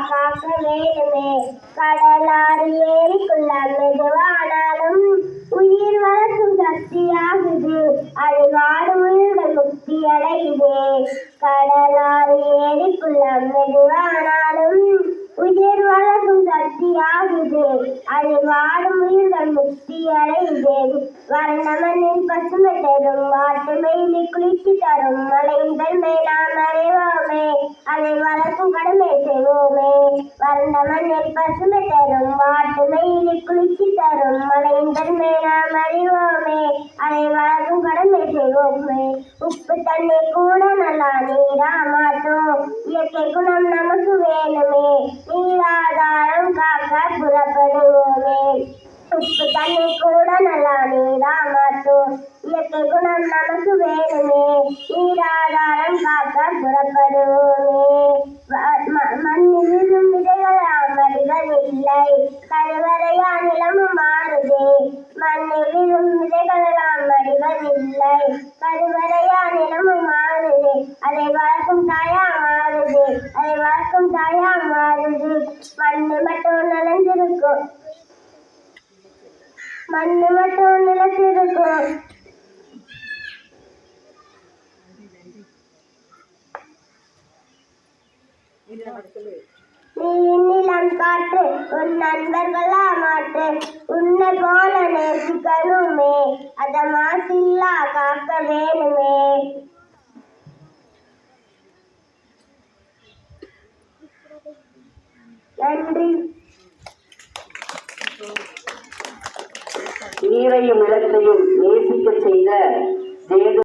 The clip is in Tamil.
காக்க வேணுமே. கடலாறு ஏரிக்குள்ள மெதுவானாலும் உயிர் வளர்க்கும் சக்தியாகுது. அது வாடும் உயிர்கள் முக்தி அடையுதே. கடலாறு ஏரிக்குள்ள மெதுவானாலும் உயிர் வளர்க்கும் சக்தியாகுது. அது வாடும் உயிர்கள் முக்தி அடையுதே. வறண்ட மண்ணில் பசுமை தரும் வாட்டு மெய்லி குளிர்ச்சி தரும் மலைகள் நாம் அறிவோமே. அதை வளர்க்கும் கடமை செய்வோமே. வறண்ட மண்ணில் பசுமை தரும் வாட்டு மெய்லி குளிர்ச்சி தரும் மலைகள் நாம் அறிவோமே. அதை வளர்க்கும் கடமை செய்வோமே. உப்பு தண்ணி கூட நல்லா நீரா மாற்றும் இயற்கை குணம் நமக்கு வேணுமே. நீராதாரம் காக்க புறப்படுவோமே. உப்பு தண்ணி கூட நல்லா நீரா மாற்றும் இயற்கை குணம் நமக்கு வேணுமே. நீராதாரம் காக்க புறப்படுவோமே. மண்ணில் விழும் விதைகளாம் மடிவதில்லை. கருவறையா நிலமும் மாறுதே. மண்ணில் விழும் விதைகளெல்லாம் மடிவதில்லை. கருவறையா நிலமும் மாறுதே. அதை வளர்க்கும் தாயா மாறுது. அதை வளர்க்கும் தாயா மாறுது. மண்ணு மட்டும் நிலஞ்சிருக்கும். மண்ணு மட்டும் நிலத்திருக்கும். நீ நிலம் காற்று உன் நண்பர்களா மாற்று. உன்னை போல நேசிக்கணுமே. அத மாசில்லா காக்க வேணுமே.